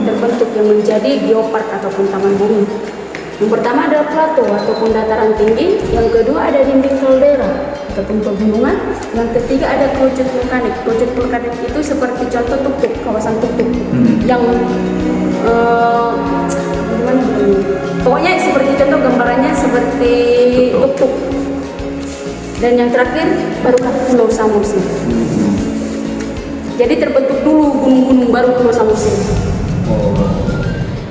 terbentuk yang menjadi geopark ataupun taman bumi. Yang pertama adalah plato ataupun dataran tinggi, yang kedua ada dinding kaldera ataupun pegunungan, yang ketiga ada kerucut vulkanik. Kerucut vulkanik itu seperti contoh tuk-tuk, kawasan tuk-tuk yang gimana begini? Pokoknya seperti contoh gambarannya seperti tuk-tuk. Dan yang terakhir barulah Pulau Samosir. Jadi terbentuk dulu gunung-gunung baru Pulau Samosir.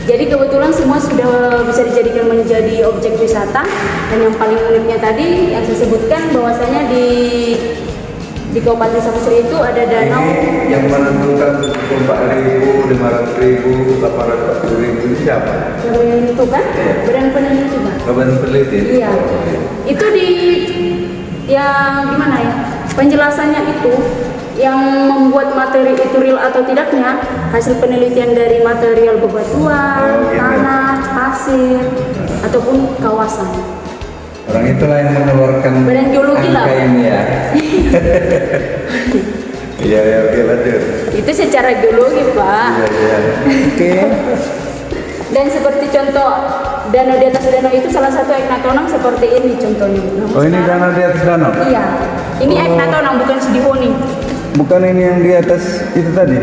Jadi kebetulan semua sudah bisa dijadikan menjadi objek wisata, dan yang paling uniknya tadi yang saya sebutkan bahwasanya di Kabupaten Samosir itu ada danau yang menentukan 4.000, 500.000, 840.000 itu siapa? yang itu kan? Badan peneliti Pak. Badan peneliti? Iya. Itu yang gimana ya? Penjelasannya itu yang membuat materi itu real atau tidaknya hasil penelitian dari material bebatuan, tanah, pasir, ataupun kawasan. Orang itulah yang mengeluarkan Badan geologi lah. angka ini ya. Iya, oke lanjut. Itu secara geologi Pak. Iya. Oke. Dan seperti contoh danau di atas danau itu salah satu eknatonang seperti ini contohnya. Oh ini danau di atas danau? Iya. Ini eknatonang bukan Sidihoni. Bukan ini yang di atas itu tadi?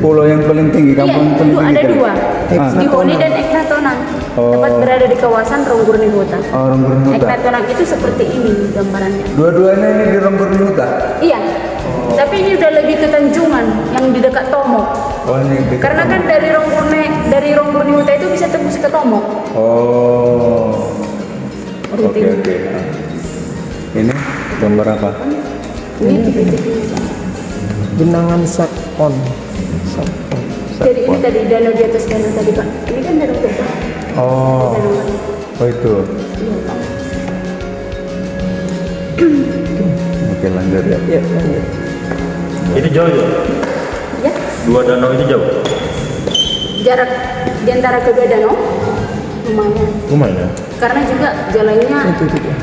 Pulau yang paling tinggi, kampung paling Iya, tinggi ada tadi? dua. Sidihoni dan Eknatonang. Tepat berada di kawasan Ronggurni Huta. Oh, Ronggurni Huta. Eknatonang itu seperti ini gambarannya. Dua-duanya ini di Ronggurni Huta? Iya. Tapi ini udah lebih ke Tanjungan yang di dekat Tomok. Oh, ini dekat Karena kan dari Ronggurni Huta itu bisa tembus ke Tomok. Oh. Rute ini. Oke. Ini gambar apa? Ini titik-titik. Genangan Sakon. Jadi ini tadi danau di atas danau tadi Pak. Ini kan danau Toba. Oh. Danau. Oh itu. Iya Pak. Oke lanjut ya. Ya, lanjut. Itu jauh ya? Ya. Dua danau itu jauh? Jarak di antara kedua danau lumayan. Lumayan ya? Karena juga jalannya Itu ya.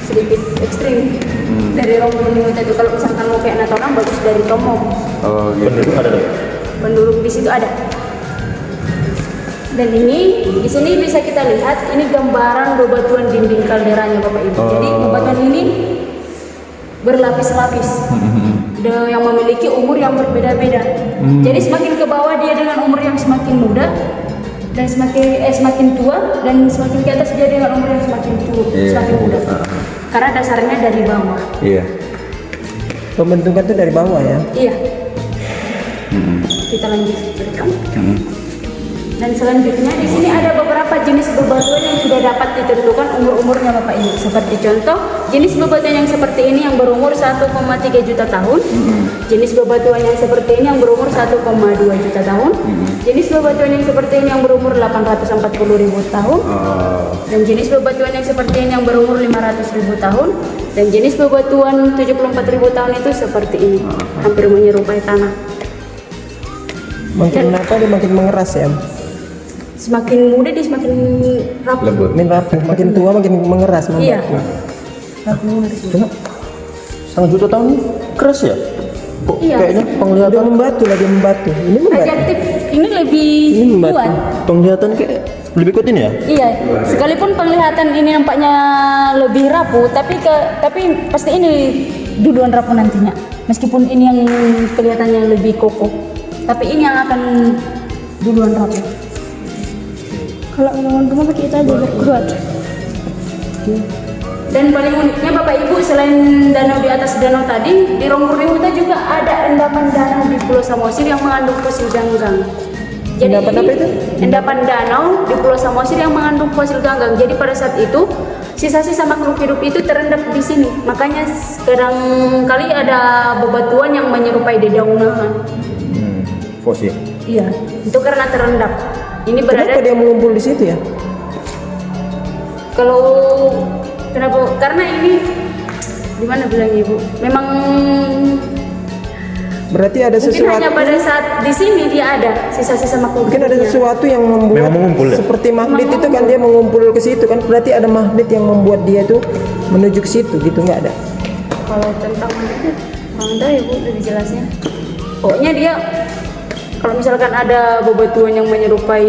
sedikit ekstrim. Dari Ronggurni Huta itu kalau misalkan mau kayak Natonang bagus dari Tomok. Oh gitu. Penduduk ada tuh? Penduduk di situ ada. Dan ini di sini bisa kita lihat ini gambaran bebatuan dinding kalderanya Bapak Ibu. Jadi bebatuan ini berlapis-lapis. Yang memiliki umur yang berbeda-beda. Jadi semakin ke bawah dia dengan umur yang semakin muda dan semakin tua, dan semakin ke atas dia dengan umur yang semakin tua, semakin muda. Karena dasarnya dari bawah. Iya. Pembentukan itu dari bawah ya. Iya. Kita lanjut berikut. Dan selanjutnya di sini ada beberapa jenis bebatuan yang sudah dapat ditentukan umur-umurnya Bapak Ibu. Seperti contoh, jenis bebatuan yang seperti ini yang berumur 1,3 juta tahun. Jenis bebatuan yang seperti ini yang berumur 1,2 juta tahun. Jenis bebatuan yang seperti ini yang berumur 840.000 tahun. Dan jenis bebatuan yang seperti ini yang berumur 500.000 tahun. Dan jenis bebatuan 74.000 tahun itu seperti ini, hampir menyerupai tanah. Makin apa dia makin mengeras ya. Semakin muda dia semakin rapuh. Lembut. Makin rapuh, makin tua makin mengeras. Iya. Cuma setengah juta tahun ini keras ya? Kok Iya. kayaknya Dia penglihatan membatu lah, dia membatu. Ini membatu. Adjektif ini lebih Ini membatu. kuat. penglihatan kayak lebih kuat ini ya? Iya. Sekalipun penglihatan ini nampaknya lebih rapuh, tapi pasti ini duluan rapuh nantinya. Meskipun ini yang kelihatannya lebih kokoh, tapi ini yang akan duluan rapuh. Kalau bangun rumah pakai itu aja biar kuat. Dan paling uniknya Bapak Ibu, selain danau di atas danau tadi, di Ronggurni Huta juga ada endapan danau di Pulau Samosir yang mengandung fosil ganggang. Jadi Endapan apa itu? Endapan danau di Pulau Samosir yang mengandung fosil ganggang. Jadi pada saat itu sisa-sisa makhluk hidup itu terendap di sini. Makanya kadang-kali ada bebatuan yang menyerupai dedaunan. Fosil. Iya, itu karena terendap. Ini Kenapa berada dia mengumpul di situ ya? Kenapa? Karena ini gimana bilangnya Ibu? Memang Berarti ada mungkin sesuatu. hanya pada saat di sini dia ada sisa-sisa makhluk Mungkin ada hidupnya. sesuatu yang membuat Memang mengumpul ya? seperti magnet itu kan, dia mengumpul ke situ kan, berarti ada magnet yang membuat dia tuh menuju ke situ gitu, nggak ada? Kalau tentang magnet, kurang tahu ya Bu lebih jelasnya. Pokoknya dia Kalau misalkan ada bebatuan yang menyerupai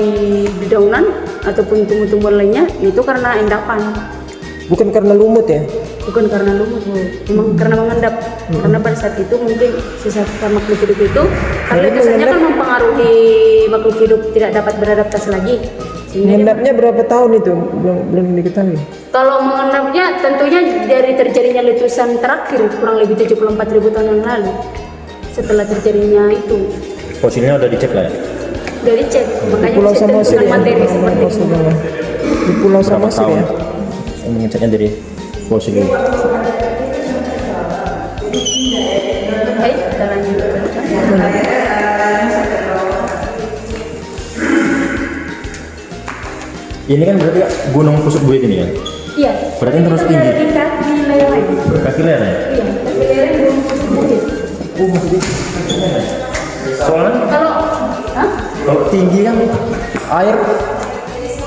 dedaunan ataupun tumbuh-tumbuhan lainnya, itu karena endapan. Bukan karena lumut ya? Bukan karena lumut, Bu. Memang karena mengendap. Karena pada saat itu mungkin sisa-sisa makhluk hidup itu, karena letusannya kan mempengaruhi makhluk hidup tidak dapat beradaptasi lagi. Sehingga dia- Mengendapnya berapa tahun itu? Belum diketahui. kalau mengendapnya tentunya dari terjadinya letusan terakhir kurang lebih 74.000 tahun yang lalu. Setelah terjadinya itu Fosilnya udah dicek lah ya. dari cek, makanya Pulau bisa Samosir ditentukan ya? materi seperti itu. Di Pulau Berapa Samosir tahun? ya? Mengeceknya dari fosil ini. Baik, kita lanjutkan. Ini kan berarti gunung pusuk buit ini ya. Iya. Berarti yang terus Itu tinggi. dari kaki lereng. Kaki lereng ya. Iya, kaki lereng gunung pusuk bukit. Soalnya Kalau, hah? kalau tinggi kan air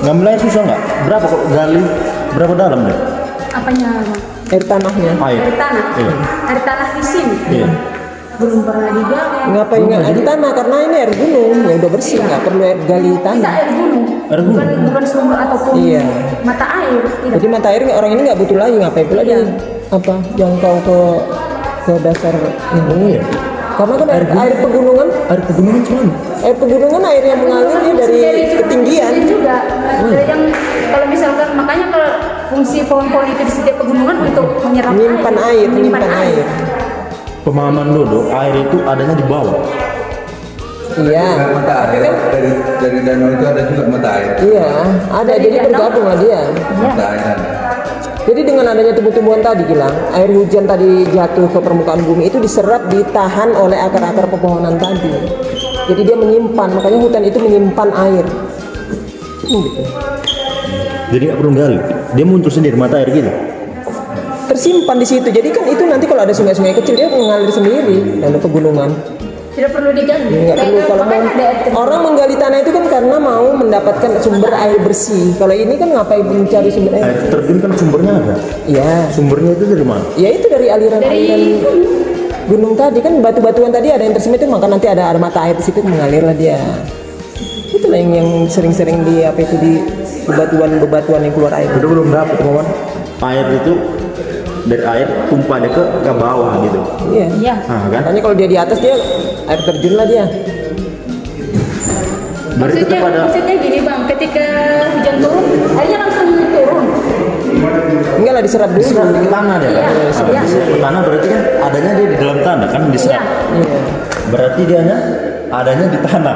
ngambil air susah nggak? Berapa kok gali? Berapa dalam deh? Apanya, Bang? Air tanahnya. Air. Air tanah. Iya. Air tanah di sini. Iya. Belum pernah digali. Ngapain nggak air tanah? Karena ini air gunung ya udah bersih, nggak perlu air gali Kita tanah. air gunung. Air gunung? Bukan sumber ataupun Iya. mata air. Tidak. Jadi mata air orang ini nggak butuh lagi, ngapain pula Iya. dia apa jangkau ke dasar ini. Oh iya. Karena kan air pegunungan, Air pegunungan cuman. air pegunungan air yang mengalir dia dari ketinggian. Itu juga. Yang kalau misalkan makanya kalau fungsi pohon-pohon itu di setiap pegunungan untuk menyerap Menyimpan air, menyimpan air. Pemahaman Dodo, air itu adanya di bawah. Iya. Mata air dari danau itu ada juga mata air. Iya, ada jadi bergabung lah dia. Mata air ada. Jadi dengan adanya tumbuh-tumbuhan tadi Gilang, air hujan tadi jatuh ke permukaan bumi itu diserap, ditahan oleh akar-akar pepohonan tadi. Jadi dia menyimpan, makanya hutan itu menyimpan air. Gitu. Jadi nggak perlu gali. Dia muncul sendiri mata air gitu. Tersimpan di situ. Jadi kan itu nanti kalau ada sungai-sungai kecil dia mengalir sendiri dalam pegunungan. Tidak perlu digali. Nggak perlu kalau mau, Makanya ada air terjun. orang menggali tanah itu kan karena mau mendapatkan sumber air bersih. Kalau ini kan ngapain mencari sumber air? Air terjun kan sumbernya ada. Iya. Sumbernya itu dari mana? Ya itu dari aliran-aliran gunung tadi kan batu-batuan tadi ada yang tersemit itu maka nanti ada mata air di situ mengalirlah dia. Itulah yang sering-sering di apa itu di bebatuan yang keluar air. Udah belum dapat teman. Air itu dari air tumpah dia ke bawah gitu. Iya. Iya. Nah kan? Makanya kalau dia di atas dia air terjun lah dia. Berarti tetap ada. Maksudnya gini Bang, ketika hujan turun, airnya langsung turun. Enggak lah diserap dulu. Diserap ke tanah dia kan? Iya, Nah, iya. diserap ke tanah berarti kan adanya dia di dalam tanah kan diserap. Iya. Iya. Berarti dia adanya di tanah.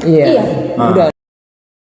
Iya. Iya. Udah